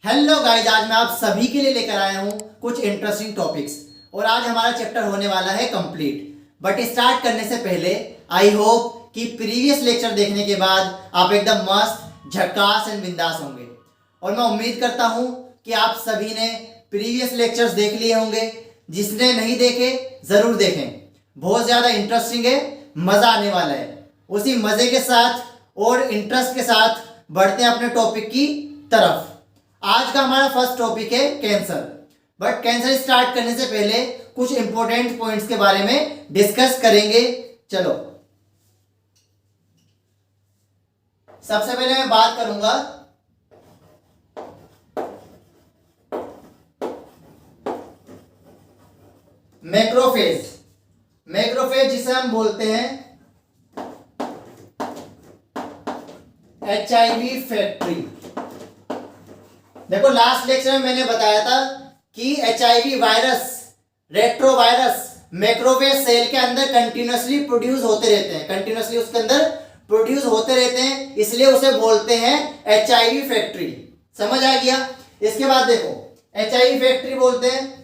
Hello guys, आज मैं आप सभी के लिए लेकर आया हूँ कुछ इंटरेस्टिंग टॉपिक्स। और आज हमारा चैप्टर होने वाला है कंप्लीट। बट स्टार्ट करने से पहले आई होप कि प्रीवियस लेक्चर देखने के बाद आप एकदम मस्त झकास एंड बिंदास होंगे। और मैं उम्मीद करता हूँ कि आप सभी ने प्रीवियस लेक्चर्स देख लिए होंगे। जिसने नहीं देखे ज़रूर देखें, बहुत ज़्यादा इंटरेस्टिंग है, मज़ा आने वाला है। उसी मज़े के साथ और इंटरेस्ट के साथ बढ़ते हैं अपने टॉपिक की तरफ। आज का हमारा फर्स्ट टॉपिक है कैंसर। बट कैंसर स्टार्ट करने से पहले कुछ इंपॉर्टेंट पॉइंट्स के बारे में डिस्कस करेंगे। चलो, सबसे पहले मैं बात करूंगा मैक्रोफेज। मैक्रोफेज जिसे हम बोलते हैं HIV फैक्ट्री। देखो, लास्ट लेक्चर में मैंने बताया था कि HIV virus, retrovirus macrophage cell के अंदर कंटिन्यूसली प्रोड्यूस होते रहते हैं, कंटिन्यूसली उसके अंदर प्रोड्यूस होते रहते हैं, इसलिए उसे बोलते हैं HIV फैक्ट्री। समझ आ गया? इसके बाद देखो, HIV फैक्ट्री बोलते हैं।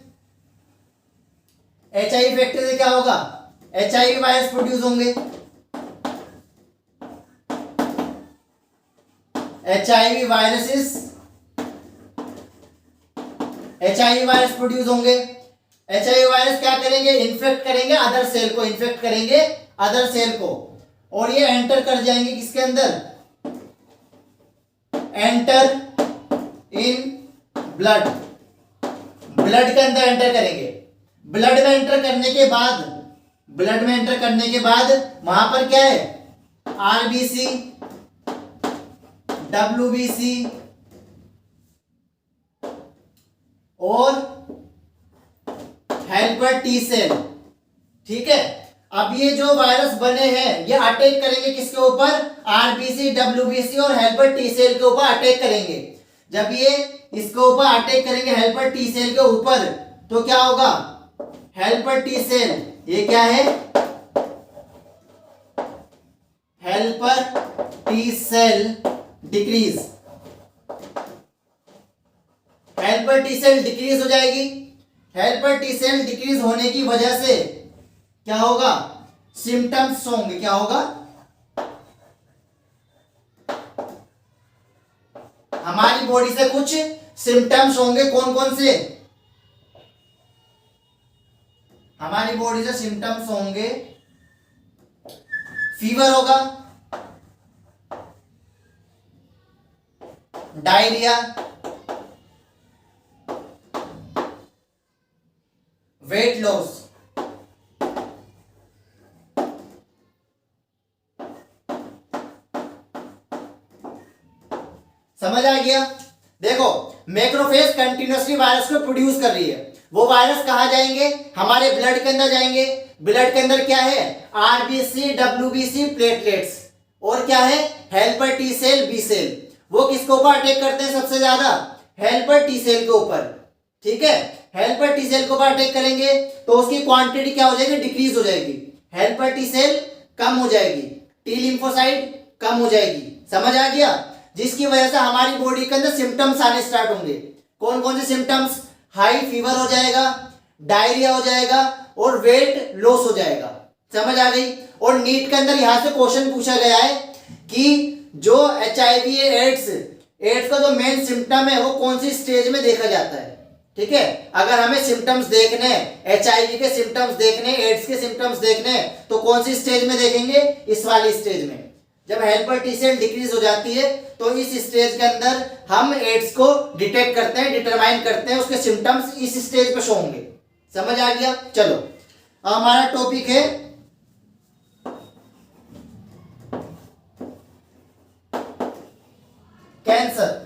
HIV फैक्ट्री से क्या होगा? HIV वायरस प्रोड्यूस होंगे, HIV वायरस प्रोड्यूस होंगे। HIV वायरस क्या करेंगे? इन्फेक्ट करेंगे अदर सेल को, इन्फेक्ट करेंगे अदर सेल को, और ये एंटर कर जाएंगे किसके अंदर? Enter in blood. ब्लड के अंदर एंटर करेंगे। ब्लड में एंटर करने के बाद वहां पर क्या है? RBC, WBC और हेल्पर टी सेल। ठीक है, अब ये जो वायरस बने हैं ये अटैक करेंगे किसके ऊपर? RBC, WBC और हेल्पर टी सेल के ऊपर अटैक करेंगे। जब ये इसके ऊपर अटैक करेंगे हेल्पर टी सेल के ऊपर, तो क्या होगा? हेल्पर टी सेल, ये क्या है? Helper T cell decrease. Helper T cell decrease हो जाएगी। हेल्पर टी सेल डिक्रीज होने की वजह से क्या होगा? सिम्टम्स होंगे। क्या होगा? हमारी बॉडी से कुछ सिम्टम्स होंगे। कौन कौन से? हमारी बॉडी से सिम्टम्स होंगे, फीवर होगा, डायरिया, वेट लॉस। समझ आ गया? देखो, मैक्रोफेज कंटिन्यूसली वायरस को प्रोड्यूस कर रही है। वो वायरस कहां जाएंगे? हमारे ब्लड के अंदर जाएंगे। ब्लड के अंदर क्या है? RBC, WBC प्लेटलेट्स, और क्या है? Helper T cell, B cell. वो किसके ऊपर अटैक करते हैं सबसे ज्यादा? हेल्पर टी सेल के ऊपर। ठीक है, हेल्पर टी सेल के ऊपर अटैक करेंगे तो उसकी क्वांटिटी क्या हो जाएगी? डिक्रीज हो जाएगी। हेल्पर टी सेल कम हो जाएगी, टी लिम्फोसाइट कम हो जाएगी। समझ आ गया? जिसकी वजह से हमारी बॉडी के अंदर सिम्टम्स आने स्टार्ट होंगे। कौन कौन से सिम्टम्स? हाई फीवर हो जाएगा, डायरिया हो जाएगा और वेट लॉस हो जाएगा। समझ आ गई? और नीट के अंदर यहां से क्वेश्चन पूछा गया है कि जो HIV एड्स का जो मेन सिम्टम है वो कौन सी स्टेज में देखा जाता है। ठीक है, अगर हमें सिम्टम्स देखने, HIV के सिम्टम्स देखने, एड्स के सिम्टम्स देखने, तो कौन सी स्टेज में देखेंगे? इस वाली स्टेज में। जब हेल्पर टी सेल डिक्रीज हो जाती है तो इस स्टेज के अंदर हम एड्स को डिटेक्ट करते हैं, डिटरमाइन करते हैं, उसके सिम्टम्स इस स्टेज पे शो होंगे। समझ आ गया? चलो, अब हमारा टॉपिक है कैंसर।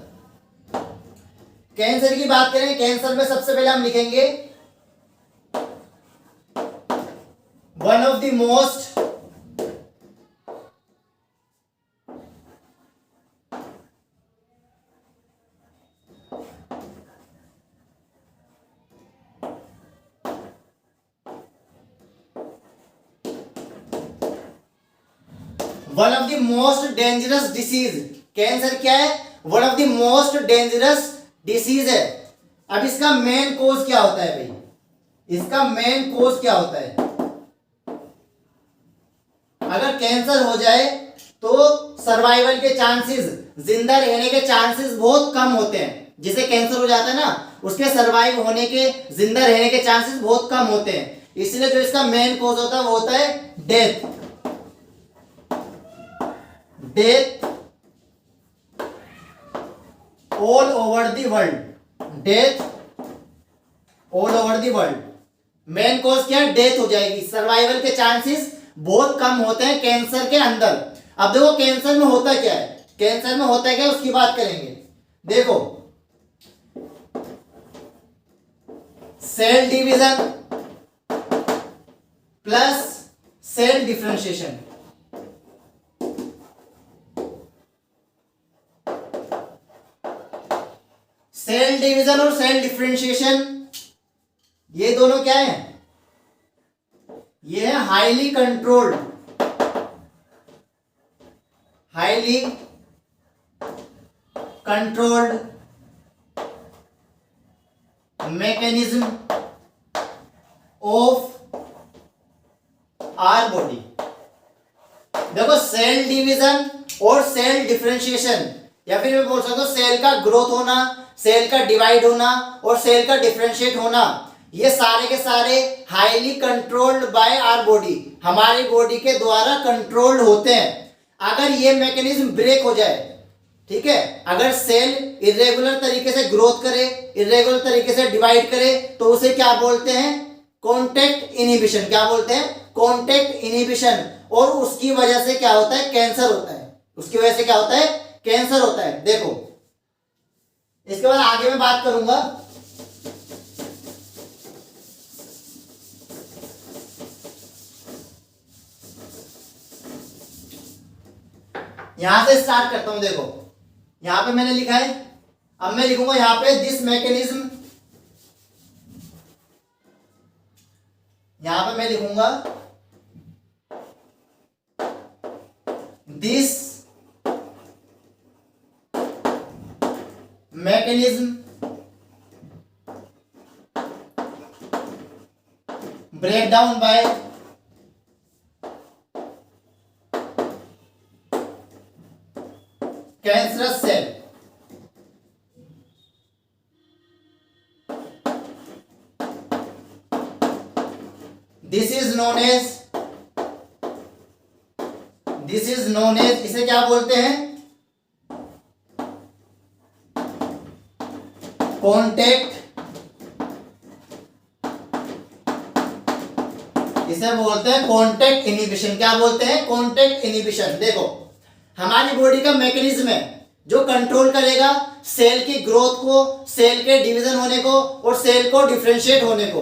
कैंसर की बात करें, कैंसर में सबसे पहले हम लिखेंगे one of the most one of the most dangerous disease. Cancer क्या है? One of the most dangerous disease है। अब इसका मेन कोज क्या होता है भाई, इसका मेन कोज क्या होता है? अगर कैंसर हो जाए तो सर्वाइवल के चांसेस, जिंदा रहने के चांसेस बहुत कम होते हैं। जिसे कैंसर हो जाता है ना, उसके सर्वाइव होने के, जिंदा रहने के चांसेस बहुत कम होते हैं। इसलिए जो इसका मेन कोज होता है वो होता है death. Death all over the world, death all over the world. Main cause क्या है? डेथ हो जाएगी। सर्वाइवल के चांसेस बहुत कम होते हैं कैंसर के अंदर। अब देखो कैंसर में होता क्या है, कैंसर में होता क्या है उसकी बात करेंगे। देखो, cell division plus cell differentiation. Cell division और सेल डिफरेंशिएशन, ये दोनों क्या है? ये है highly controlled, highly controlled mechanism of our body. देखो सेल डिवीजन और सेल डिफरेंशिएशन, या फिर मैं बोल सकता हूं सेल का ग्रोथ होना, सेल का डिवाइड होना और सेल का डिफरेंशिएट होना, ये सारे के सारे highly controlled by our body, हमारी बॉडी के द्वारा कंट्रोल्ड होते हैं। अगर ये मैकेनिज्म ब्रेक हो जाए, ठीक है, अगर सेल इरेगुलर तरीके से ग्रोथ करे, इरेगुलर तरीके से डिवाइड करे, तो उसे क्या बोलते हैं? Contact inhibition. क्या बोलते हैं? Contact inhibition. और उसकी वजह से क्या होता है? कैंसर होता है। उसकी वजह से क्या होता है? कैंसर होता है। देखो, इसके बाद आगे मैं बात करूंगा। यहां से स्टार्ट करता हूं। देखो, यहां पे मैंने लिखा है, अब मैं लिखूंगा यहां पे दिस मैकेनिज्म, यहां पे मैं लिखूंगा this mechanism break down by cancerous cell. This is known as, इसे क्या बोलते हैं? कॉन्टैक्ट, इसे बोलते हैं कॉन्टैक्ट इनहिबिशन। क्या बोलते हैं? Contact inhibition. देखो, हमारी बॉडी का मैकेनिज्म है जो कंट्रोल करेगा सेल की ग्रोथ को, सेल के डिवीजन होने को और सेल को डिफरेंशिएट होने को।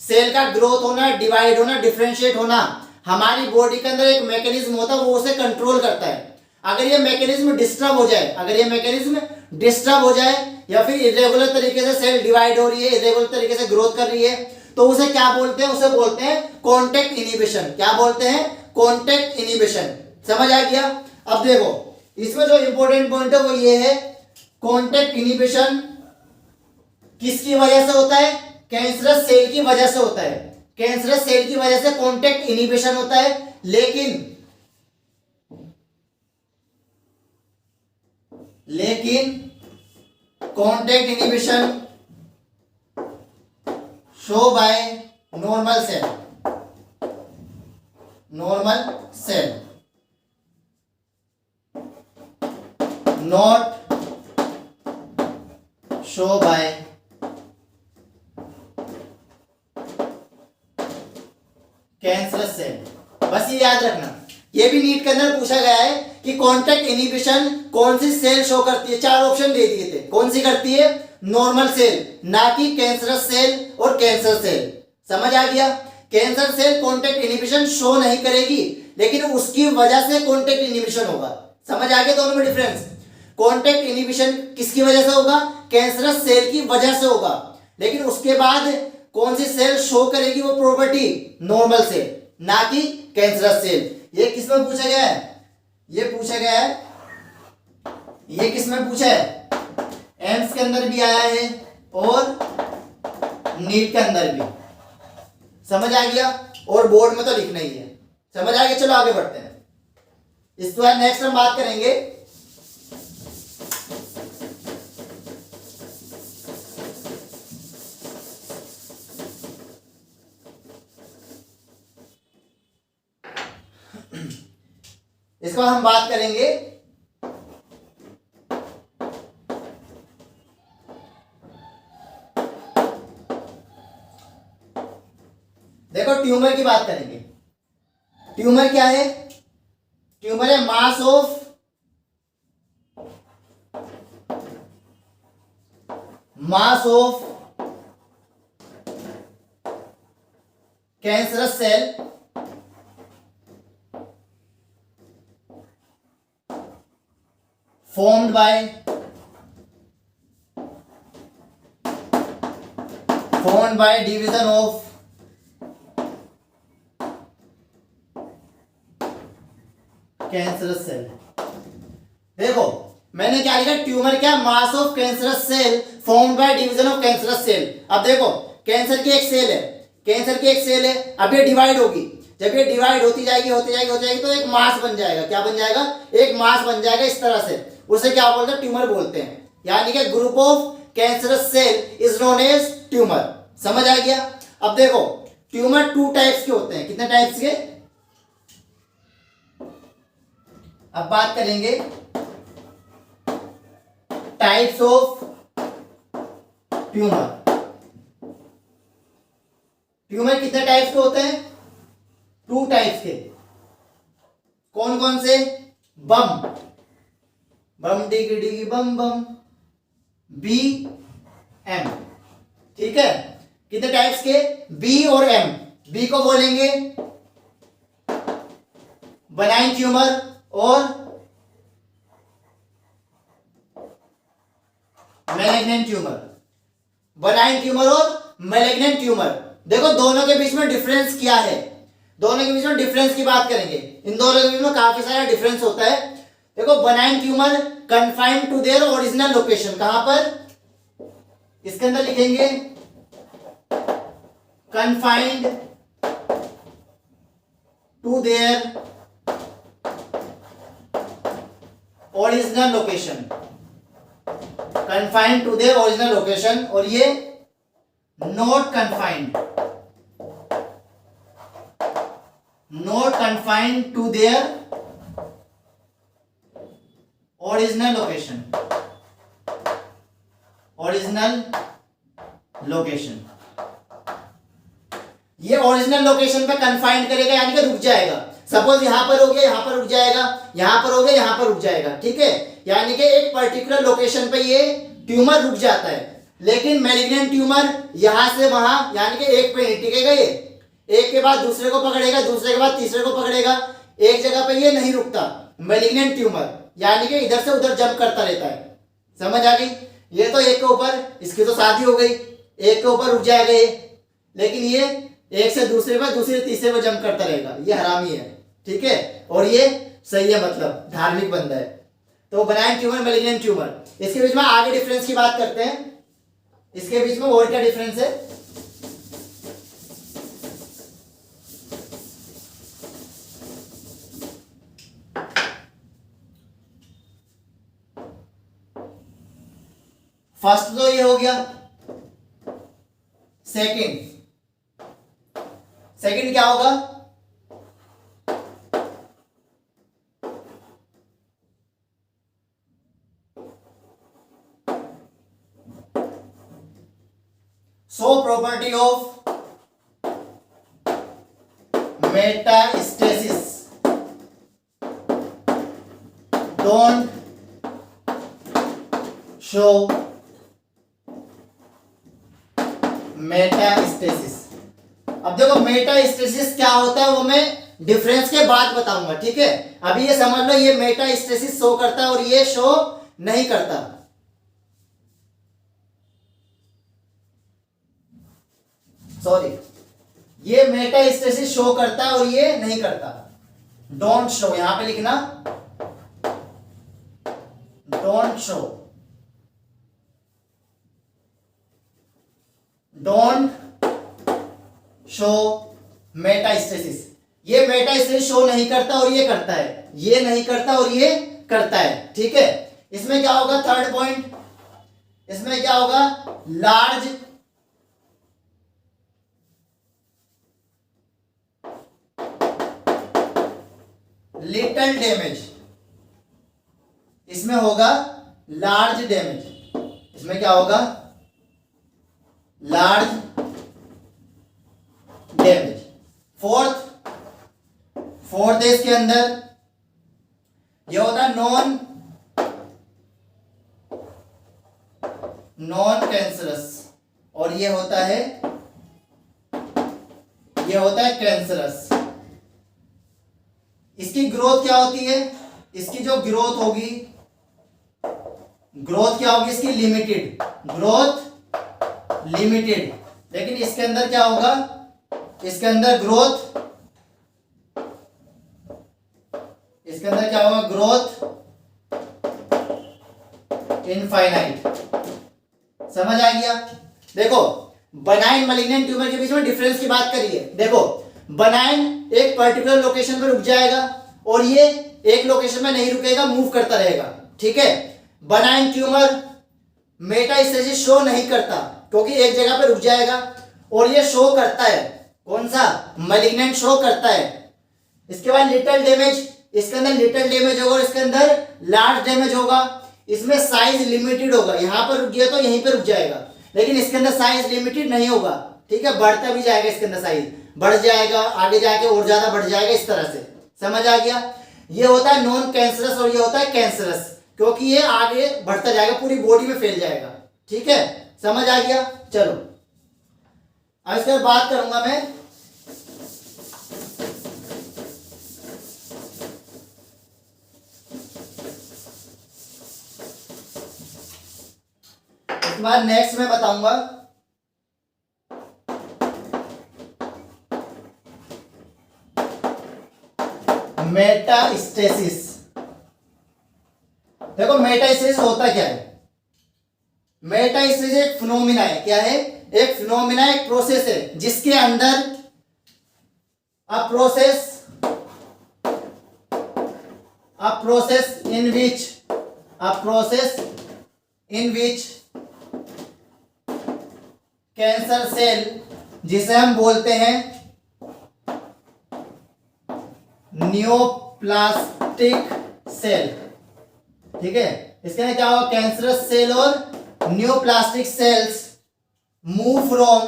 सेल का ग्रोथ होना, डिवाइड होना, डिफरेंशिएट होना, हमारी बॉडी के अंदर एक मैकेनिज्म होता है, वो उसे कंट्रोल करता है। अगर ये मैकेनिज्म डिस्टर्ब हो जाए, अगर ये मैकेनिज्म डिस्टर्ब हो जाए, या फिर इरेगुलर तरीके से सेल डिवाइड हो रही है, इरेगुलर तरीके से ग्रोथ कर रही है, तो उसे क्या बोलते हैं? उसे बोलते हैं कॉन्टैक्ट इनहिबिशन। क्या बोलते हैं? Contact inhibition. समझ आ गया? अब देखो, इसमें जो इंपॉर्टेंट पॉइंट है वो ये है, कॉन्टैक्ट इनहिबिशन किसकी वजह से होता है? कैंसरस सेल की वजह से होता है। कैंसरस सेल की वजह से कॉन्टैक्ट इनहिबिशन होता है। लेकिन contact inhibition show by normal cell, normal cell, not show by cancerous cell. बस ये याद रखना, ये भी नीट के अंदर पूछा गया है कि कॉन्टैक्ट इनहिबिशन कौन सी सेल शो करती है। 4 ऑप्शन दे दिए थे, कौन सी करती है? नॉर्मल सेल, ना कि कैंसरस सेल और कैंसर सेल। समझ आ गया? Cancer cell contact inhibition show नहीं करेगी, लेकिन उसकी वजह से कॉन्टैक्ट इनहिबिशन होगा। समझ आ गया दोनों में डिफरेंस? कॉन्टैक्ट इनहिबिशन किसकी वजह से होगा? कैंसरस सेल की वजह से होगा। लेकिन उसके बाद कौन सी सेल शो करेगी वो प्रॉपर्टी? नॉर्मल सेल, ना कि कैंसरस सेल। ये किसमें पूछा गया है? ये पूछा गया है, ये किसमें पूछा है? एम्स के अंदर भी आया है और नीट के अंदर भी। समझ आ गया? और बोर्ड में तो लिखना ही है। समझ आ गया? चलो आगे बढ़ते हैं। इसके बाद नेक्स्ट हम बात करेंगे इसके बाद हम बात करेंगे देखो ट्यूमर की बात करेंगे। ट्यूमर क्या है? ट्यूमर है mass of cancerous cell formed by division of cancerous cell. देखो मैंने क्या लिखा? ट्यूमर क्या? Mass of cancerous cell formed by division of cancerous cell. अब देखो कैंसर की एक सेल है, कैंसर की एक सेल है, अब ये डिवाइड होगी। जब ये डिवाइड होती जाएगी तो एक मास बन जाएगा। क्या बन जाएगा? एक मास बन जाएगा इस तरह से। उसे क्या बोलते हैं? ट्यूमर बोलते हैं। यानी कि group of cancerous cell is known as tumour. समझ आ गया? अब देखो ट्यूमर टू टाइप्स के होते हैं। कितने टाइप्स के? अब बात करेंगे टाइप्स ऑफ ट्यूमर। ट्यूमर कितने टाइप्स के होते हैं? टू टाइप्स के। कौन कौन से? बम डिगी डिगी बम बम, बी एम। ठीक है? कितने टाइप्स के? बी और एम। बी को बोलेंगे बनाइन ट्यूमर और मैलिग्नेंट ट्यूमर। बनाइन ट्यूमर और मैलिग्नेंट ट्यूमर। देखो दोनों के बीच में डिफरेंस क्या है? दोनों के बीच में डिफरेंस की बात करेंगे। इन दोनों के बीच में काफी सारा डिफरेंस होता है। देखो benign tumour confined to their original location. कहां पर? इसके अंदर लिखेंगे confined to their original location. Confined to their original location. और ये not confined to their original location. ये ओरिजिनल लोकेशन पे कन्फाइंड करेगा, यानी कि रुक जाएगा। सपोज यहां पर हो गया, यहां पर रुक जाएगा, यहां पर हो गया, यहां पर रुक जाएगा। ठीक है? यानी कि एक पर्टिकुलर लोकेशन पे ये ट्यूमर रुक जाता है। लेकिन मैलिग्नेंट ट्यूमर यहां से वहां, यानी कि एक पे नहीं टिकेगा। ये एक के बाद दूसरे को पकड़ेगा, दूसरे के बाद तीसरे को पकड़ेगा। एक जगह पे ये नहीं रुकता। मैलिग्नेंट ट्यूमर यानी कि इधर से उधर जंप करता रहता है। समझ आ गई? ये तो एक के ऊपर, इसकी तो शादी हो गई, एक के ऊपर रुक जाएगा ये। लेकिन ये एक से दूसरे पर, दूसरे तीसरे पर जंप करता रहेगा। ये हरामी है। ठीक है? और ये सही है, मतलब धार्मिक बंदा है। तो बनाइन ट्यूमर, मैलिग्नेंट ट्यूमर, इसके बीच में आगे डिफरेंस की बात करते हैं। इसके बीच में और क्या डिफरेंस है? फर्स्ट तो ये हो गया। सेकंड क्या होगा? So property of metastasis don't show metastasis. अब देखो मेटास्टेसिस क्या होता है वो मैं डिफरेंस के बाद बताऊंगा। ठीक है? अभी ये समझ लो, ये मेटास्टेसिस शो करता है और ये शो नहीं करता। सॉरी, ये मेटास्टेसिस शो करता है और ये नहीं करता। डोंट शो, यहां पे लिखना don't show don't show metastasis. ये मेटास्टेसिस शो नहीं करता और ये करता है, ये नहीं करता और ये करता है। ठीक है, इसमें क्या होगा, थर्ड पॉइंट, इसमें क्या होगा, लार्ज लिटल डैमेज। इसमें होगा लार्ज डैमेज। इसमें क्या होगा, लार्ज डैमेज। फोर्थ इसके अंदर ये होता है नॉन कैंसरस, और ये होता है कैंसरस। इसकी ग्रोथ क्या होती है, इसकी जो ग्रोथ होगी, ग्रोथ क्या होगी इसकी, लिमिटेड, ग्रोथ लिमिटेड। लेकिन इसके अंदर क्या होगा, इसके अंदर ग्रोथ, इसके अंदर क्या होगा, ग्रोथ इनफाइनाइट। समझ आ गया। देखो, बनाइन मलिग्नेंट ट्यूमर के बीच में डिफरेंस की बात करिए। देखो, बनाइन एक पर्टिकुलर लोकेशन पर रुक जाएगा और ये एक लोकेशन में नहीं रुकेगा, मूव करता रहेगा। ठीक है, बनाइन ट्यूमर मेटास्टेसिस शो नहीं करता क्योंकि एक जगह पे रुक जाएगा, और ये शो करता है, कौन सा, मलिग्नेंट शो करता है। इसके बाद लिटल डैमेज, इसके अंदर लिटल डैमेज होगा और इसके अंदर लार्ज डैमेज होगा। इसमें साइज लिमिटेड होगा, यहां पर रुक गया तो यहीं पर रुक जाएगा, लेकिन इसके अंदर साइज लिमिटेड नहीं होगा। ठीक है, बढ़ता भी जाएगा, इसके अंदर साइज बढ़ जाएगा, आगे जाके और ज्यादा बढ़ जाएगा, इस तरह से। समझ आ गया। ये होता है नॉन कैंसरस और ये होता है कैंसरस, क्योंकि ये आगे बढ़ता जाएगा, पूरी बॉडी में फैल जाएगा। ठीक है, समझ आ गया। चलो अब इसके बाद बात करूंगा मैं इसके बाद नेक्स्ट मैं बताऊंगा मेटास्टेसिस। देखो, मेटास्टेसिस होता क्या है, मेटास्टेसिस एक फिनोमिना है। क्या है, एक फिनोमिना, एक प्रोसेस है जिसके अंदर a process in which cancer cell, जिसे हम बोलते हैं न्यूप्लास्टिक सेल। ठीक है, इसके अंदर क्या होगा, कैंसरस सेल और neoplastic cells move from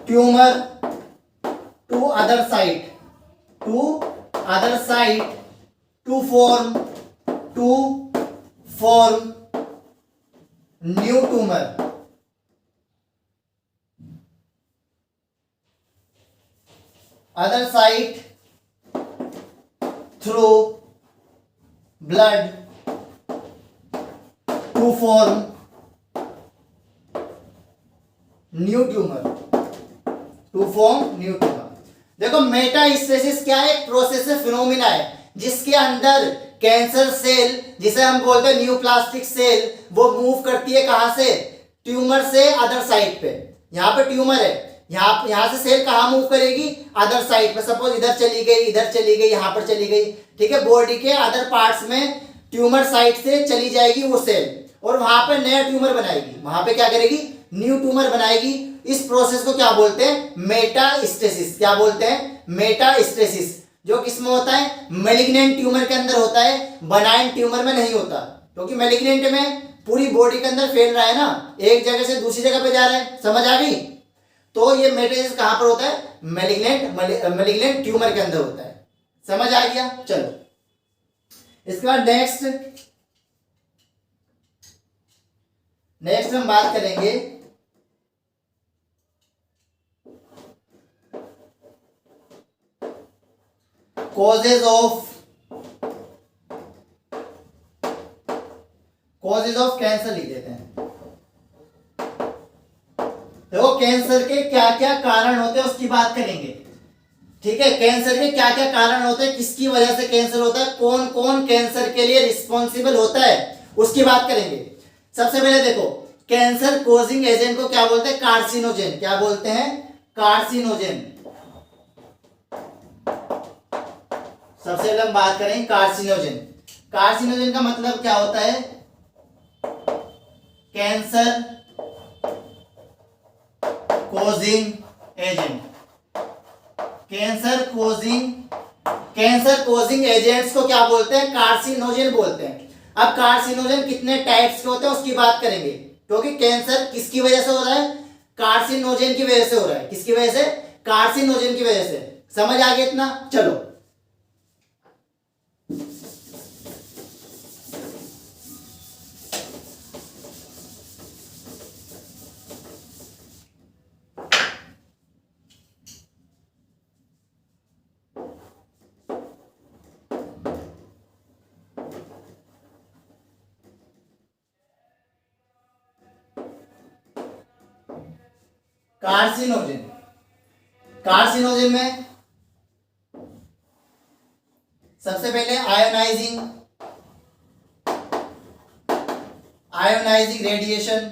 tumour to other site to form new tumour. other site through blood to form new tumour. देखो, मेटास्टेसिस क्या है, एक प्रोसेस है, फिनोमिना है जिसके अंदर कैंसर सेल, जिसे हम बोलते हैं न्यूप्लास्टिक सेल, वो मूव करती है कहां से, ट्यूमर से अदर साइट पे। यहां पे ट्यूमर है, यहां से सेल कहां मूव करेगी, अदर साइड पे। सपोज इधर चली गई, यहां पर चली गई। ठीक है, बॉडी के अदर पार्ट्स में ट्यूमर साइट से चली जाएगी वो सेल, और वहां पर नया ट्यूमर बनाएगी, वहां पे क्या करेगी, न्यू ट्यूमर बनाएगी। इस प्रोसेस को क्या बोलते हैं, मेटास्टेसिस। क्या बोलते हैं, मेटास्टेसिस, जो किसमें होता है, मैलिग्नेंट ट्यूमर के अंदर होता है, बनाइन ट्यूमर में नहीं होता, क्योंकि मैलिग्नेंट में पूरी बॉडी के अंदर फैल रहा है ना, एक जगह से दूसरी जगह पे जा रहा है। समझ आ गई। तो ये मेटास्टेसिस कहां पर होता है, मैलिग्नेंट ट्यूमर के अंदर होता है। समझ आ गया। चलो इसके बाद नेक्स्ट हम बात करेंगे कॉजेज ऑफ कैंसर लिख देते हैं। देखो, कैंसर के क्या क्या कारण होते हैं उसकी बात करेंगे। ठीक है, कैंसर के क्या क्या कारण होते हैं, किसकी वजह से कैंसर होता है, कौन कौन कैंसर के लिए रिस्पॉन्सिबल होता है, उसकी बात करेंगे। सबसे पहले देखो, कैंसर कोजिंग एजेंट को क्या बोलते हैं, कार्सिनोजेन। क्या बोलते हैं, कार्सिनोजेन। सबसे पहले हम बात करें कार्सिनोजेन। कार्सिनोजेन का मतलब क्या होता है, cancer causing agent. Cancer causing agents को क्या बोलते हैं, कार्सिनोजेन बोलते हैं। अब कार्सिनोजेन कितने टाइप्स के होते हैं उसकी बात करेंगे, क्योंकि कैंसर किसकी वजह से हो रहा है, कार्सिनोजेन की वजह से हो रहा है। किसकी वजह से, कार्सिनोजेन की वजह से। समझ आ गया इतना, चलो। कार्सिनोजेन में सबसे पहले ionising radiation,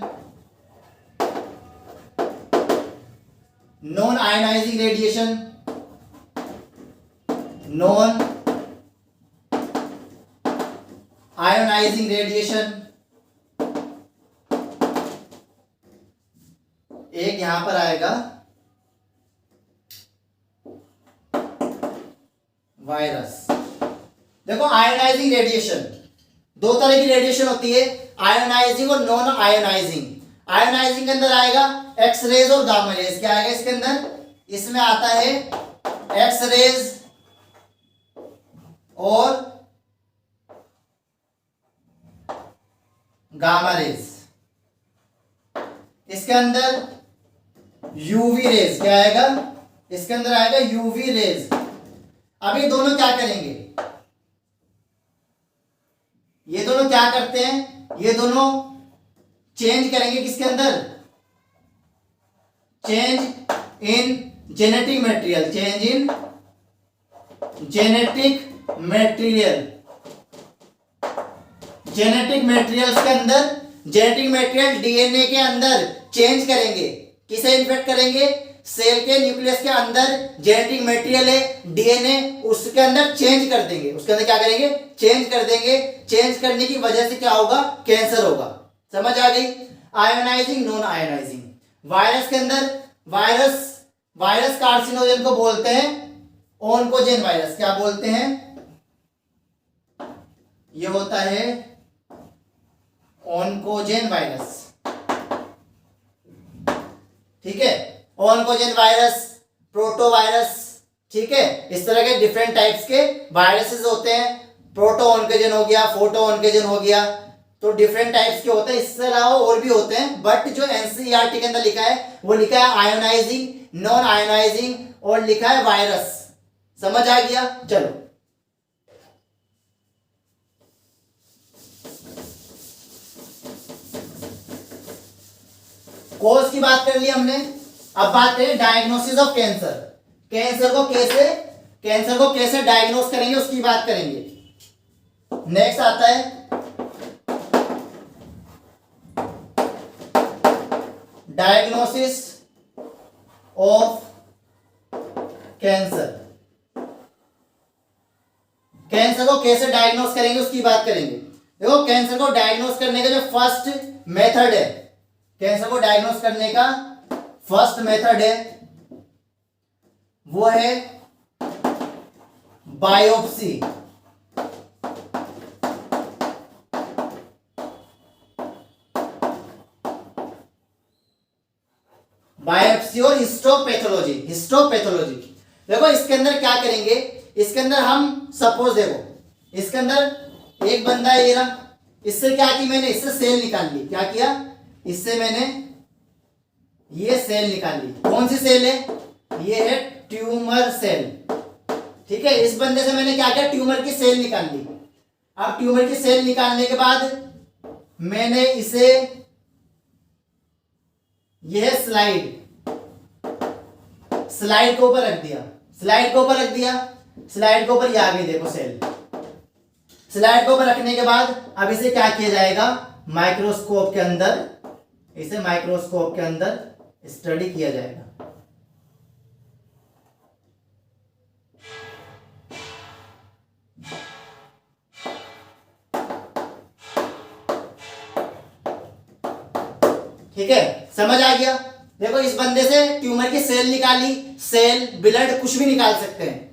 non ionising radiation, non ionising radiation, एक यहां पर आएगा वायरस। देखो, आयोनाइजिंग रेडिएशन, दो तरह की रेडिएशन होती है, आयोनाइजिंग और नॉन आयोनाइजिंग। आयोनाइजिंग के अंदर आएगा एक्स रेज और गामा रेज। क्या आएगा इसके अंदर, इसमें आता है एक्स रेज और गामा रेज। इसके अंदर यूवी रेज, क्या आएगा इसके अंदर, आएगा यूवी रेज। अब ये दोनों क्या करेंगे, ये दोनों क्या करते हैं, ये दोनों चेंज करेंगे किसके अंदर, change in genetic material, change in genetic material. Genetic materials के अंदर, जेनेटिक मटेरियल डीएनए के अंदर चेंज करेंगे। किसे इन्फेक्ट करेंगे, सेल के न्यूक्लियस के अंदर जेनेटिक मटेरियल है डीएनए, उसके अंदर चेंज कर देंगे। उसके अंदर क्या करेंगे, चेंज कर देंगे। चेंज करने की वजह से क्या होगा, कैंसर होगा। समझ आ गई। Ionizing, non ionising. वायरस के अंदर, वायरस कार्सिनोजेन को बोलते हैं ओन्कोजेन वायरस। क्या बोलते हैं, ये होता है ओन्कोजेन वायरस। ठीक है, ओन्कोजेन वायरस, प्रोटोवायरस। ठीक है, इस तरह के डिफरेंट टाइप्स के वायरसेस होते हैं। प्रोटो ओन्कोजेन हो गया, फोटो ओन्कोजेन हो गया, तो डिफरेंट टाइप्स के होते हैं। इससे अलावा और भी होते हैं, बट जो एनसीईआरटी के अंदर लिखा है वो लिखा है आयोनाइजिंग, नॉन आयोनाइजिंग और लिखा है वायरस। समझ आ गया, चलो। कोर्स की बात कर ली हमने, अब बात करें डायग्नोसिस ऑफ कैंसर। कैंसर को कैसे डायग्नोस करेंगे उसकी बात करेंगे। नेक्स्ट आता है डायग्नोसिस ऑफ कैंसर। कैंसर को कैसे डायग्नोस करेंगे उसकी बात करेंगे। देखो, कैंसर को डायग्नोस करने का जो फर्स्ट मेथड है, कैंसर को डायग्नोस करने का फर्स्ट मेथड है वो है बायोप्सी। बायोप्सी और हिस्टोपैथोलॉजी। देखो, इसके अंदर क्या करेंगे, इसके अंदर हम सपोज, देखो इसके अंदर एक बंदा है, ये रहा, इससे क्या की मैंने, इससे सेल निकाल ली। क्या किया, इससे मैंने ये सेल निकाल ली। कौन सी सेल है, ये है ट्यूमर सेल। ठीक है, इस बंदे से मैंने क्या किया, ट्यूमर की सेल निकाल ली। अब ट्यूमर की सेल निकालने के बाद मैंने इसे, यह स्लाइड के ऊपर रख दिया। स्लाइड के ऊपर रख दिया, स्लाइड के ऊपर ये आ गई देखो सेल। स्लाइड के ऊपर रखने के बाद अब इसे क्या किया जाएगा, माइक्रोस्कोप के अंदर, इसे माइक्रोस्कोप के अंदर स्टडी किया जाएगा। ठीक है, समझ आ गया। देखो इस बंदे से ट्यूमर की सेल निकाली, सेल ब्लड कुछ भी निकाल सकते हैं।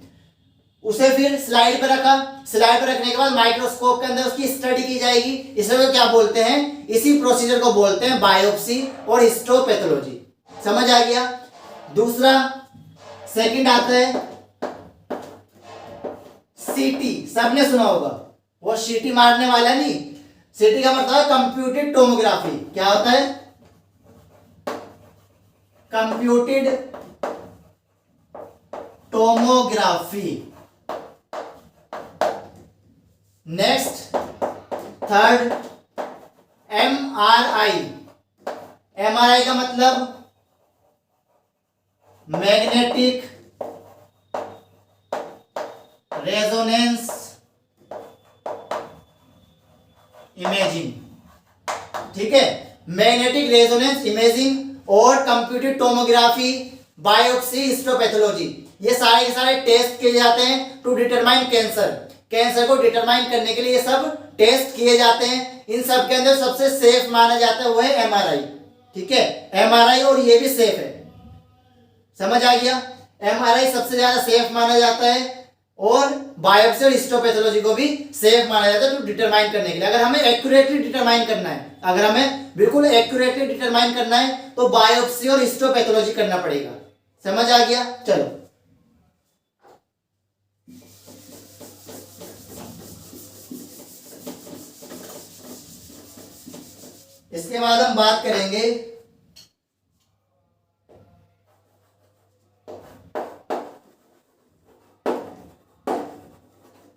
उसे फिर स्लाइड पर रखा, स्लाइड पर रखने के बाद माइक्रोस्कोप के अंदर उसकी स्टडी की जाएगी। इसे तो क्या बोलते हैं, इसी प्रोसीजर को बोलते हैं बायोप्सी और हिस्टोपैथोलॉजी। समझ आ गया। दूसरा सेकंड आता है सीटी, सबने सुना होगा, वो सीटी मारने वाला नहीं। सीटी का मतलब है कंप्यूटेड टोमोग्राफी। क्या होता है, computed tomography. Next third MRI. MRI का मतलब मैग्नेटिक रेजोनेंस इमेजिंग। ठीक है, मैग्नेटिक रेजोनेंस इमेजिंग और कंप्यूटेड टोमोग्राफी, बायोप्सी, हिस्टोपैथोलॉजी, ये सारे के सारे टेस्ट किए जाते हैं टू डिटरमाइन कैंसर। कैंसर को डिटरमाइन करने के लिए ये सब टेस्ट किए जाते हैं। इन सब के अंदर सबसे सेफ माना जाता है वो है एमआरआई। ठीक है, एमआरआई, और ये भी सेफ है। समझ आ गया, एमआरआई सबसे ज्यादा सेफ माना जाता है और बायोप्सी और हिस्टोपैथोलॉजी को भी सेफ माना जाता है टू डिटरमाइन करने के लिए। अगर हमें एक्यूरेटली डिटरमाइन करना है, अगर हमें बिल्कुल एक्यूरेटली डिटरमाइन करना है तो बायोप्सी और हिस्टोपैथोलॉजी करना पड़ेगा। समझ आ गया। चलो इसके बाद हम बात करेंगे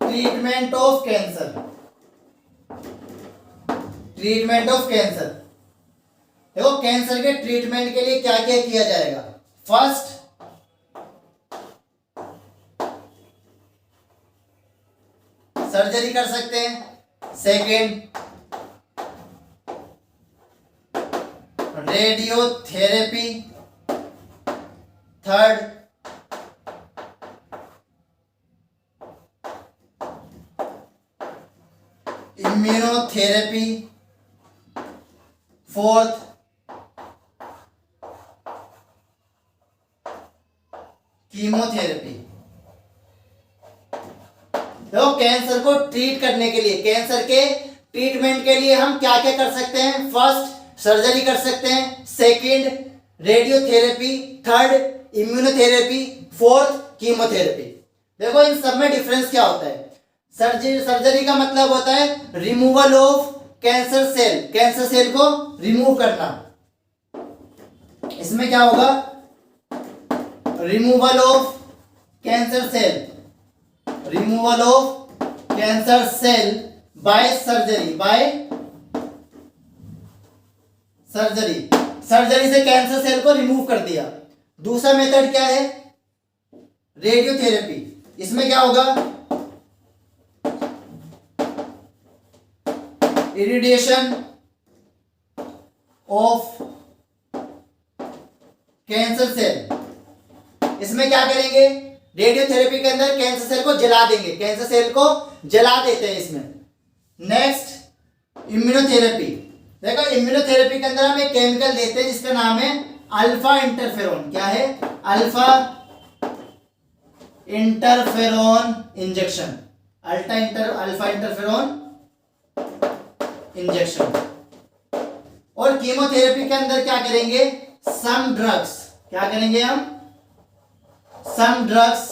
treatment of cancer. Treatment of cancer, देखो कैंसर के ट्रीटमेंट के लिए क्या क्या किया जाएगा। फर्स्ट, सर्जरी कर सकते हैं। Second, radiotherapy. Third, immunotherapy. Fourth, chemotherapy. देखो कैंसर को ट्रीट करने के लिए, कैंसर के ट्रीटमेंट के लिए हम क्या क्या कर सकते हैं। फर्स्ट, सर्जरी कर सकते हैं। Second, radiotherapy. Third, immunotherapy. Fourth, chemotherapy. देखो इन सब में डिफरेंस क्या होता है। सर्जरी का मतलब होता है removal of cancer cell, cancer cell को रिमूव करना। इसमें क्या होगा, removal of cancer cell, removal of cancer cell by surgery, by surgery. Surgery से कैंसर सेल को रिमूव कर दिया। दूसरा मेथड क्या है, रेडियोथेरेपी। इसमें क्या होगा, इरिडिएशन ऑफ कैंसर सेल। इसमें क्या करेंगे, रेडियोथेरेपी के अंदर कैंसर सेल को जला देंगे, कैंसर सेल को जला देते हैं इसमें। Next, immunotherapy. देखो इम्यूनोथेरेपी के अंदर हम एक केमिकल देते हैं जिसका नाम है अल्फा इंटरफेरोन। क्या है, alpha interferon injection, alpha interferon injection. और कीमोथेरेपी के अंदर क्या करेंगे, सम ड्रग्स। क्या करेंगे हम, सम ड्रग्स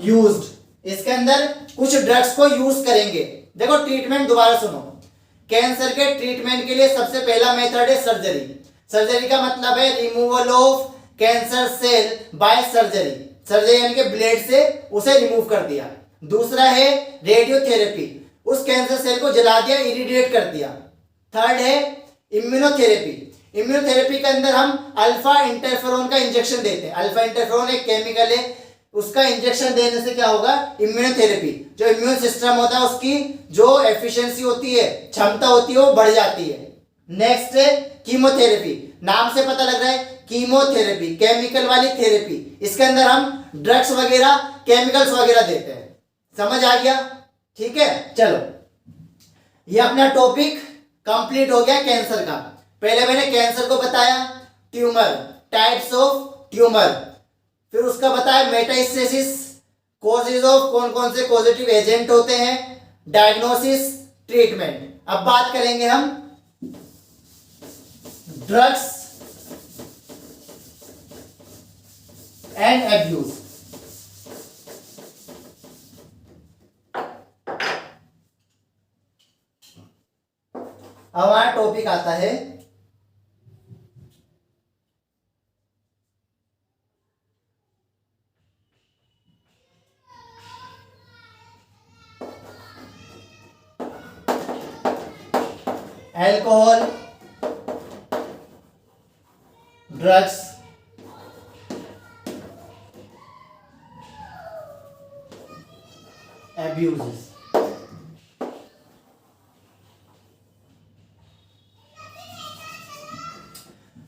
यूज्ड। इसके अंदर कुछ ड्रग्स को यूज करेंगे। देखो ट्रीटमेंट दोबारा सुनो, कैंसर के ट्रीटमेंट के लिए सबसे पहला मेथड है सर्जरी। सर्जरी का मतलब है removal of cancer cell by surgery. Surgery यानी कि ब्लेड से उसे रिमूव कर दिया। दूसरा है रेडियोथेरेपी, उस कैंसर सेल को जला दिया, इरिडिएट कर दिया। थर्ड है इम्यूनोथेरेपी। इम्यूनोथेरेपी के अंदर हम अल्फा इंटरफेरोन का इंजेक्शन देते हैं। अल्फा इंटरफेरोन एक केमिकल है, उसका इंजेक्शन देने से क्या होगा, इम्यूनोथेरेपी, जो इम्यून सिस्टम होता है उसकी जो एफिशिएंसी होती है, क्षमता होती है, वो बढ़ जाती है। नेक्स्ट है कीमोथेरेपी। नाम से पता लग रहा है कीमोथेरेपी, केमिकल वाली थेरेपी। इसके अंदर हम ड्रग्स वगैरह, केमिकल्स वगैरह देते हैं। समझ आ गया? ठीक है, चलो ये अपना टॉपिक कंप्लीट हो गया कैंसर का। पहले मैंने कैंसर को बताया, ट्यूमर, टाइप्स ऑफ ट्यूमर, फिर उसका बताया मेटास्टेसिस, कॉजेज ऑफ कौन कौन से कॉजेटिव एजेंट होते हैं, डायग्नोसिस, ट्रीटमेंट। अब बात करेंगे हम ड्रग्स एंड एब्यूज। अब हमारा टॉपिक आता है alcohol, drugs, abuses.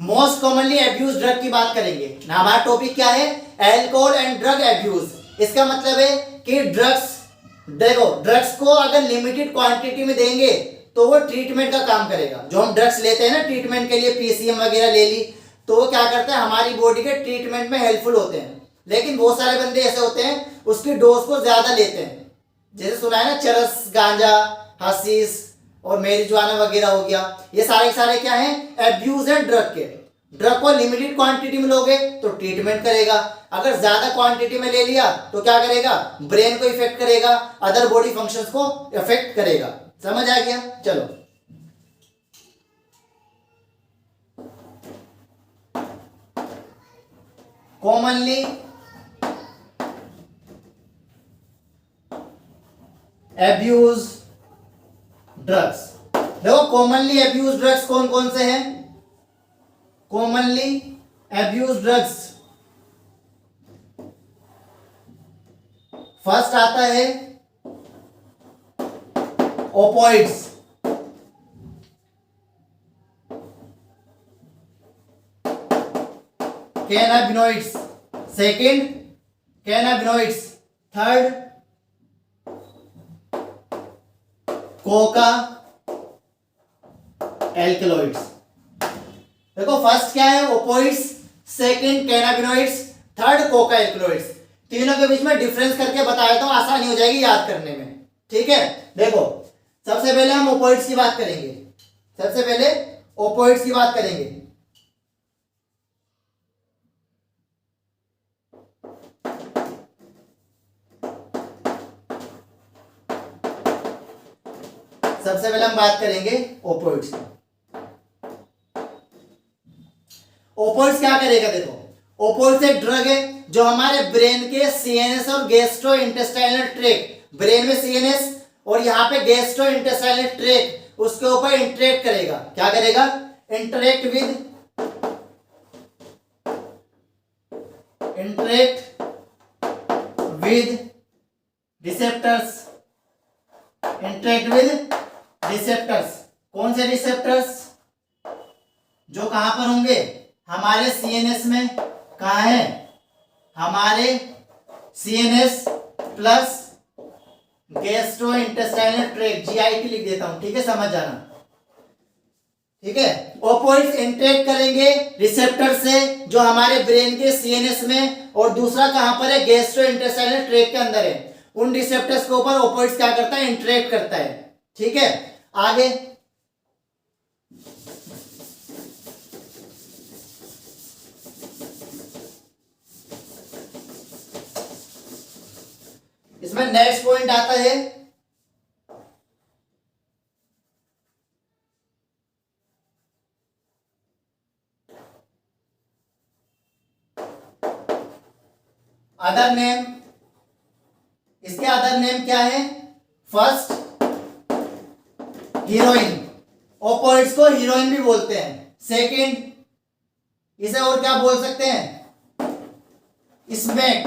Most commonly abuse drug की बात करेंगे ना। हमारा टॉपिक क्या है, अल्कोहल एंड ड्रग एब्यूज। इसका मतलब है कि ड्रग्स, देखो ड्रग्स को अगर लिमिटेड क्वांटिटी में देंगे तो वो ट्रीटमेंट का काम करेगा। जो हम ड्रग्स लेते हैं ना ट्रीटमेंट के लिए, पीसीएम वगैरह ले ली, तो वो क्या करता है, हमारी बॉडी के ट्रीटमेंट में हेल्पफुल होते हैं। लेकिन बहुत सारे बंदे ऐसे होते हैं उसकी डोज को ज्यादा लेते हैं, जैसे सुना है ना चरस, गांजा, हशीश और मैरिजुआना वगैरह हो गया। ये सारे क्या है, एब्यूज है ड्रग के। ड्रग को लिमिटेड क्वांटिटी में लोगे तो ट्रीटमेंट करेगा, अगर ज्यादा क्वांटिटी में ले लिया तो क्या करेगा, ब्रेन को इफेक्ट करेगा, अदर बॉडी फंक्शंस को इफेक्ट करेगा। समझ आ गया? चलो कॉमनली एब्यूज ड्रग्स। देखो कॉमनली एब्यूज ड्रग्स कौन कौन से हैं, कॉमनली एब्यूज ड्रग्स, फर्स्ट आता है opioids, cannabinoids, second cannabinoids, third coca alkaloids. देखो फर्स्ट क्या है, opioids, second cannabinoids, third coca alkaloids. तीनों के बीच में डिफरेंस करके बताया तो आसानी हो जाएगी याद करने में। ठीक है, देखो सबसे पहले हम ओपोइड्स की बात करेंगे, सबसे पहले ओपोइड्स की बात करेंगे। सबसे पहले हम बात करेंगे ओपोइड्स की। ओपोइड्स क्या करेगा, देखो ओपोइड्स एक ड्रग है जो हमारे ब्रेन के सीएनएस और गैस्ट्रो इंटेस्टाइनल ट्रैक्ट, ब्रेन में सीएनएस और यहाँ पे गैस्ट्रो इंटेस्टाइनल ट्रैक्ट, उसके ऊपर इंटरेक्ट करेगा। क्या करेगा, interact with receptors, interact with receptors. कौन से रिसेप्टर्स, जो कहां पर होंगे, हमारे सीएनएस में। कहां है, हमारे CNS plus gastrointestinal tract, GIT लिख देता हूं, ठीक है, समझ जाना। ठीक है, ओपोइड्स इंटरेक्ट करेंगे रिसेप्टर से जो हमारे ब्रेन के सीएनएस में, और दूसरा कहां पर है, गैस्ट्रो इंटेस्टाइनल ट्रैक्ट के अंदर है। उन रिसेप्टर्स के ऊपर ओपोइड्स क्या करता है, इंटरेक्ट करता है। ठीक है, आगे इसमें नेक्स्ट पॉइंट आता है अदर नेम। इसके अदर नेम क्या है, फर्स्ट हीरोइन, ओपोइड्स को हीरोइन भी बोलते हैं। सेकंड, इसे और क्या बोल सकते हैं, स्मैक,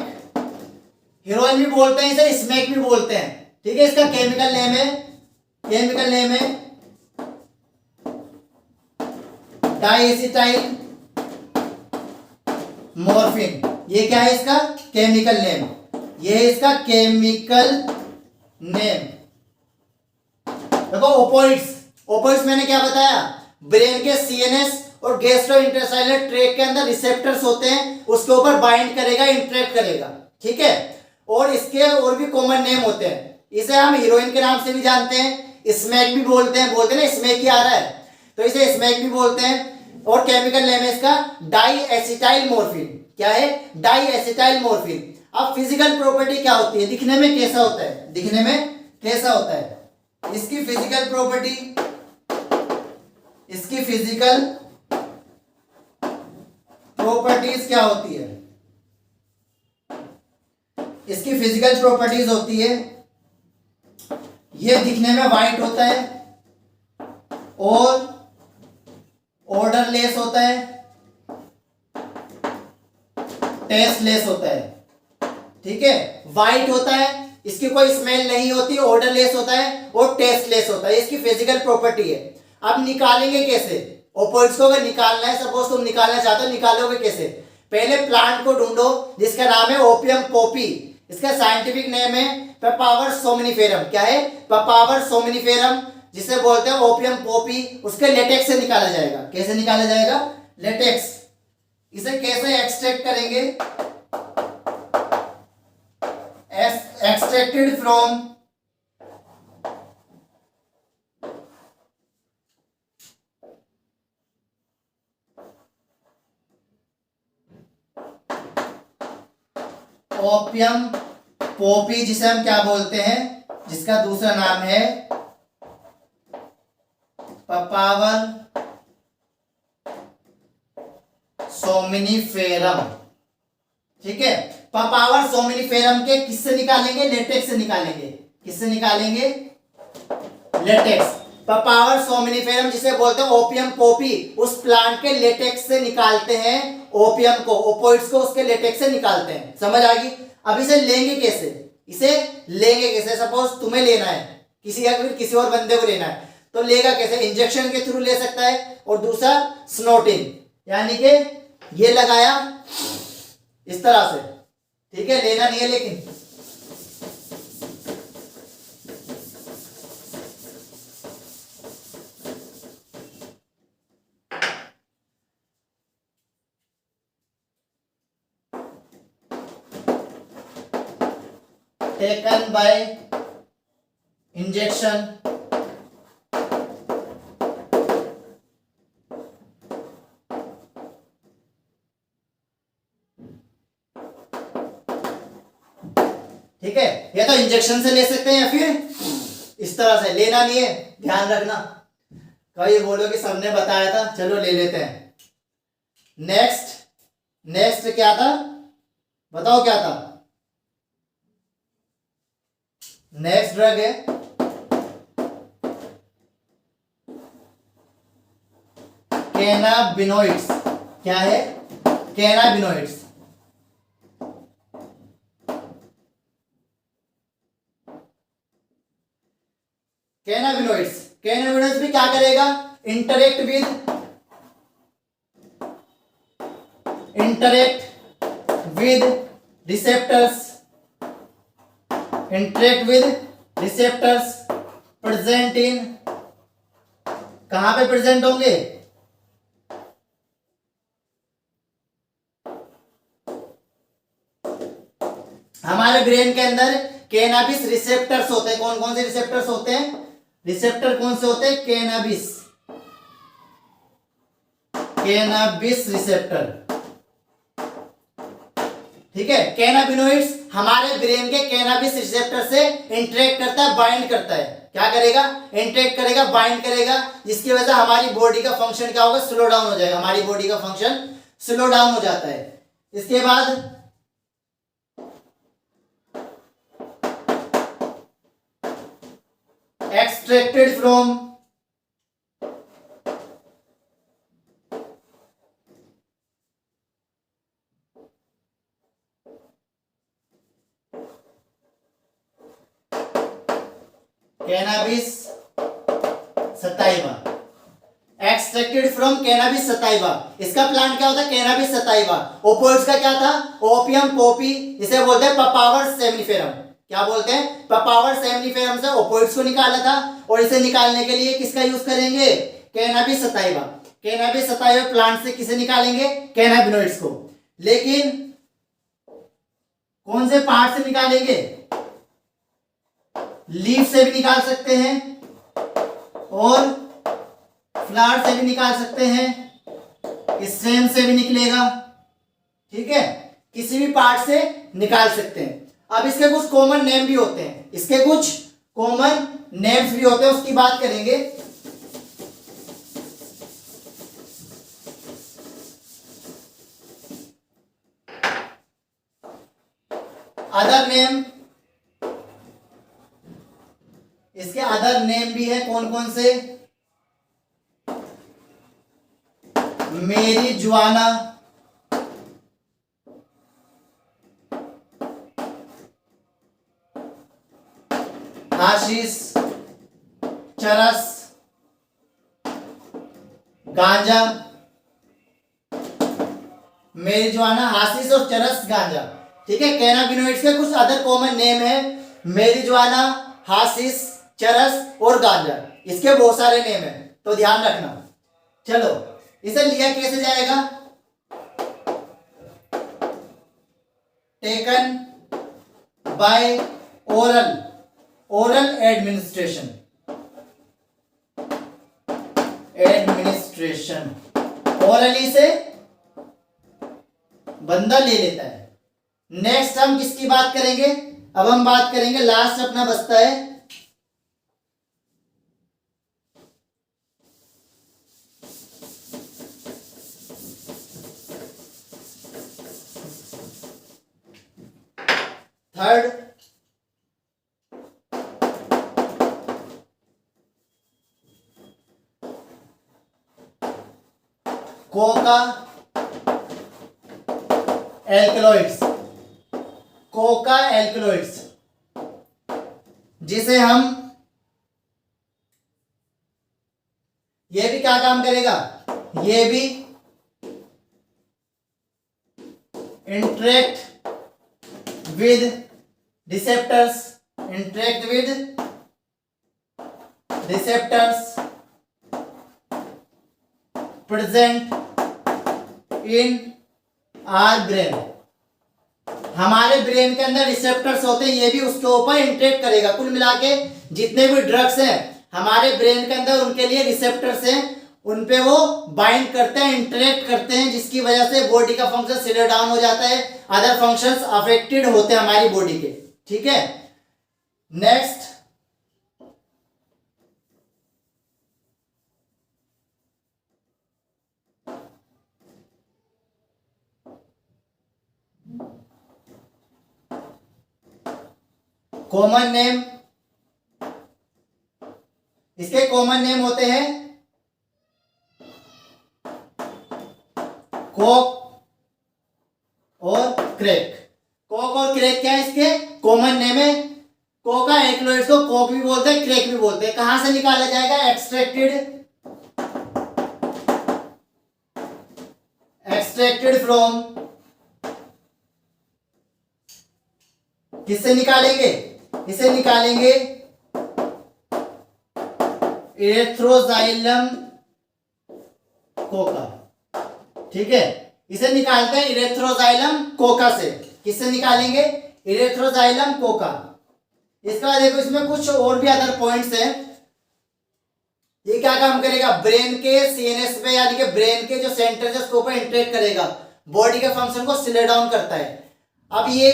हीरोइन भी बोलते हैं इसे, स्मैक भी बोलते हैं। ठीक है, इसका केमिकल नेम है डाइएसिटाइल मॉर्फिन। ये क्या है इसका केमिकल नेम, ये है इसका केमिकल नेम। देखो ओपोइड्स मैंने क्या बताया, ब्रेन के सीएनएस और गैस्ट्रोइंटेस्टाइनल ट्रैक्ट के अंदर रिसेप्टर्स होते हैं, उसके ऊपर बाइंड करेगा, इंटरेक्ट करेगा। ठीक है, और इसके और भी कॉमन नेम होते हैं। इसे हम हीरोइन के नाम से भी जानते हैं, स्मैक भी बोलते हैं ना, स्मैक ही आ रहा है तो इसे स्मैक भी बोलते हैं। और केमिकल नेम है इसका डाइएसिटाइल मॉर्फिन। क्या है, डाइएसिटाइल मॉर्फिन। अब फिजिकल प्रॉपर्टी क्या होती है, दिखने में कैसा होता है, इसकी फिजिकल प्रॉपर्टीज क्या होती है, इसकी फिजिकल प्रॉपर्टीज होती है, ये दिखने में व्हाइट होता है और ऑर्डरलेस होता है, टेस्टलेस होता है। ठीक है, व्हाइट होता है, इसकी कोई स्मेल नहीं होती, ऑर्डरलेस होता है और टेस्टलेस होता है, इसकी फिजिकल प्रॉपर्टी है। अब निकालेंगे कैसे, ओपोइड्स को अगर निकालना है, सपोज तुम निकालना चाहते हो, निकालोगे कैसे, पहले प्लांट को ढूंढो जिसका नाम है ओपियम पोपी, इसका साइंटिफिक नेम है पेपावर सोमनिफेरम। क्या है, पेपावर सोमनिफेरम, जिसे बोलते हैं ओपियम पोपी। उसके लेटेक्स से निकाला जाएगा, कैसे निकाला जाएगा, लेटेक्स। इसे कैसे एक्सट्रैक्ट करेंगे, एक्सट्रैक्टेड फ्रॉम ओपियम पोपी, जिसे हम क्या बोलते हैं, जिसका दूसरा नाम है पेपावर सोमनिफेरम। ठीक है, पेपावर सोमनिफेरम के किससे निकालेंगे, लेटेक्स से निकालेंगे। किससे निकालेंगे, लेटेक्स। पेपावर सोमनिफेरम जिसे बोलते हैं ओपियम पोपी, उस प्लांट के लेटेक्स से निकालते हैं ओपियम को, ओपोइड्स को उसके लेटेक्स से निकालते हैं। समझ आ गई। अब इसे लेंगे कैसे, सपोज तुम्हें लेना है, किसी और बंदे को लेना है, तो लेगा कैसे, इंजेक्शन के थ्रू ले सकता है, और दूसरा स्नोटिंग, यानी कि ये लगाया इस तरह से। ठीक है, लेना नहीं है लेकिन टेकन बाय इंजेक्शन, ठीक है, या तो इंजेक्शन से ले सकते हैं या फिर इस तरह से। लेना नहीं है, ध्यान रखना, कभी बोलो कि सबने बताया था, चलो ले लेते हैं। नेक्स्ट क्या था, बताओ क्या था, नेक्स्ट ड्रग है कैनाबिनोइड्स। क्या है, कैनाबिनोइड्स। कैनाबिनोइड्स भी क्या करेगा, interact with receptors present in, कहां पे प्रेजेंट होंगे, हमारे ब्रेन के अंदर कैनाबिस रिसेप्टर्स होते हैं। कौन कौन से रिसेप्टर्स होते हैं, रिसेप्टर कौन से होते हैं, कैनाबिस रिसेप्टर। ठीक है, कैनाबिनोइड्स हमारे ब्रेन के कैनाबिस रिसेप्टर से इंटरेक्ट करता है, बाइंड करता है। क्या करेगा, इंटरेक्ट करेगा, बाइंड करेगा, जिसकी वजह से हमारी बॉडी का फंक्शन क्या होगा, स्लो डाउन हो जाएगा, हमारी बॉडी का फंक्शन स्लो डाउन हो जाता है। इसके बाद extracted from cannabis sativa, extracted from cannabis sativa. इसका प्लांट क्या होता है? Cannabis sativa. ओपोइड्स का क्या था? ओपियम पोपी, इसे बोलते हैं पपावर सेमनीफेरम। क्या बोलते हैं? पपावर सेमनीफेरम से ओपोइड्स को निकाला था, और इसे निकालने के लिए किसका यूज करेंगे? Cannabis sativa. Cannabis sativa plant से किसे निकालेंगे? कैनाबिनोइड्स को। लेकिन कौन से पार्ट से निकालेंगे? लीफ से भी निकाल सकते हैं और फ्लावर से भी निकाल सकते हैं, स्टेम से भी निकलेगा, ठीक है, किसी भी पार्ट से निकाल सकते हैं। अब इसके कुछ कॉमन नेम भी होते हैं, इसके कुछ कॉमन नेम्स भी होते हैं, उसकी बात करेंगे। अदर नेम, इसके अदर नेम भी है, कौन कौन से? मेरीजुआना, हाशिश, चरस, गांजा। मेरीजुआना, हाशिश और चरस, गांजा, ठीक है। कैनाबिनोइड्स के कुछ अदर कॉमन नेम है, मेरीजुआना, हाशिश, चरस और गांजा। इसके बहुत सारे नेम है, तो ध्यान रखना। चलो, इसे लिया कैसे जाएगा? Taken by oral, oral administration, administration orally से बंदा ले लेता है। नेक्स्ट हम किसकी बात करेंगे? अब हम बात करेंगे, लास्ट अपना बचता है third, coca alkaloids, Coca alkaloids, जिसे हम, ये भी क्या काम करेगा? ये भी interact with receptors, interact with receptors present in our brain। हमारे ब्रेन के अंदर रिसेप्टर्स होते हैं, ये भी उसके ऊपर इंटरेक्ट करेगा। कुल मिला के जितने भी ड्रग्स हैं हमारे ब्रेन के अंदर, उनके लिए रिसेप्टर्स हैं, उन पे वो बाइंड करते हैं, इंटरेक्ट करते हैं, जिसकी वजह से बॉडी का फंक्शन स्लो डाउन हो जाता है, अदर फंक्शंस अफेक्टेड होते हैं हमारी बॉडी के, ठीक है। नेक्स्ट, कॉमन नेम, इसके कॉमन नेम होते हैं कोक और क्रैक। कोक और क्रैक क्या है? इसके कॉमन नेम है। कोका एल्कलॉइड्स को कोक भी बोलते हैं, क्रैक भी बोलते हैं। कहां से निकाला जाएगा? एक्सट्रैक्टेड फ्रॉम, किससे निकालेंगे? इसे निकालेंगे इरेथ्रोजाइलम कोका, ठीक है। इसे निकालते हैं इरेथ्रोजाइलम कोका से। किससे निकालेंगे? इरेथ्रोजाइलम कोका। इसके बाद देखो, इसमें कुछ और भी अदर पॉइंट्स हैं। ये क्या काम करेगा? ब्रेन के सीएनएस पे, यानी कि ब्रेन के जो सेंटर है उसके ऊपर इंटरेक्ट करेगा, बॉडी के फंक्शन को स्लो डाउन करता है। अब ये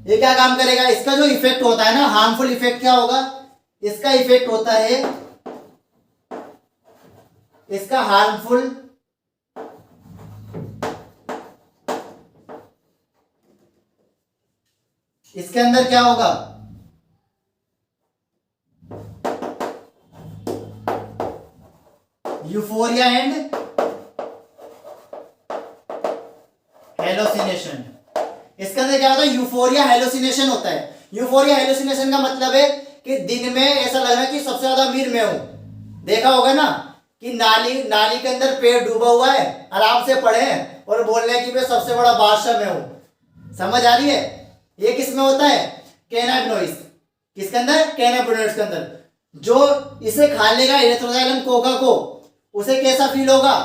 क्या काम करेगा? इसका जो इफेक्ट होता है ना, हार्मफुल इफेक्ट क्या होगा? इसका इफेक्ट होता है, इसका हार्मफुल इसके अंदर क्या होगा? Euphoria and hallucination. इसके अंदर क्या होता है? यूफोरिया हेलोसिनेशन होता है। यूफोरिया हेलोसिनेशन का मतलब है कि दिन में ऐसा लग रहा है कि सबसे ज्यादा अमीर मैं हूं। देखा होगा ना कि नाली नाली के अंदर पेड़ डूबा हुआ है, आराम से पड़े हैं और बोल रहे हैं कि मैं सबसे बड़ा बादशाह मैं हूं। समझ आ रही है? ये किस में होता है? कैनाबिनोइड्स। किसके अंदर? कैनाबिनोइड्स के अंदर। जो इसे खा लेगा इरेथ्रोजाइलम कोका को, उसे कैसा फील होगा?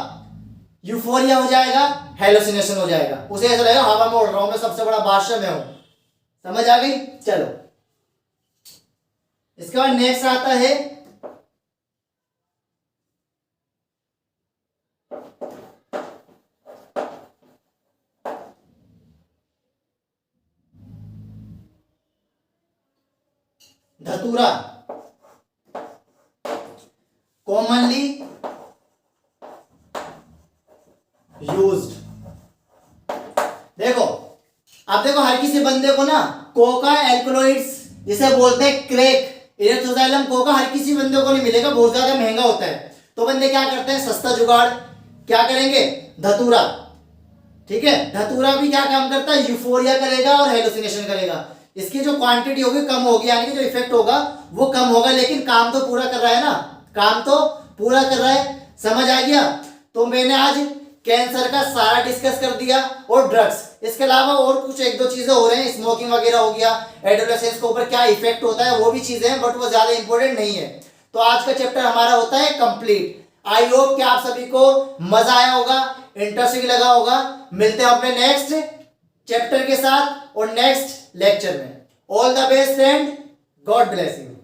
यूफोरिया हो जाएगा, हेलुसिनेशन हो जाएगा, उसे ऐसा लगेगा हवा में उड़ रहा हूं, मैं सबसे बड़ा बादशाह मैं हूं। समझ आ गई? चलो इसके बाद नेक्स्ट आता है धतूरा। Commonly used. देखो अब देखो हर किसी बंदे को ना कोका एल्कलॉइड्स जिसे बोलते हैं क्रैक, इरेथ्रोजाइलम कोका हर किसी बंदे को नहीं मिलेगा, बहुत ज्यादा महंगा होता है। तो बंदे क्या करते हैं? सस्ता जुगाड़ क्या करेंगे? धतूरा। ठीक है, धतूरा भी क्या काम करता है? यूफोरिया करेगा और हेलुसिनेशन करेगा। इसकी जो क्वांटिटी होगी कम होगी, यानी कि जो इफेक्ट होगा वो कम होगा, लेकिन काम तो पूरा कर रहा है ना, काम तो पूरा कर रहा है। समझ आ गया? तो मैंने आज कैंसर का सारा डिस्कस कर दिया और ड्रग्स, इसके अलावा और कुछ एक दो चीजें हो रहे हैं, स्मोकिंग वगैरह हो गया, एडोलेसेंस के ऊपर क्या इफेक्ट होता है वो भी चीजें हैं, बट वो ज्यादा इंपॉर्टेंट नहीं है। तो आज का चैप्टर हमारा होता है कंप्लीट। आई होप कि आप सभी को मजा आया होगा, इंटरेस्टिंग लगा होगा। मिलते हैं अपने नेक्स्ट चैप्टर के साथ और नेक्स्ट लेक्चर में। All the best and God bless you.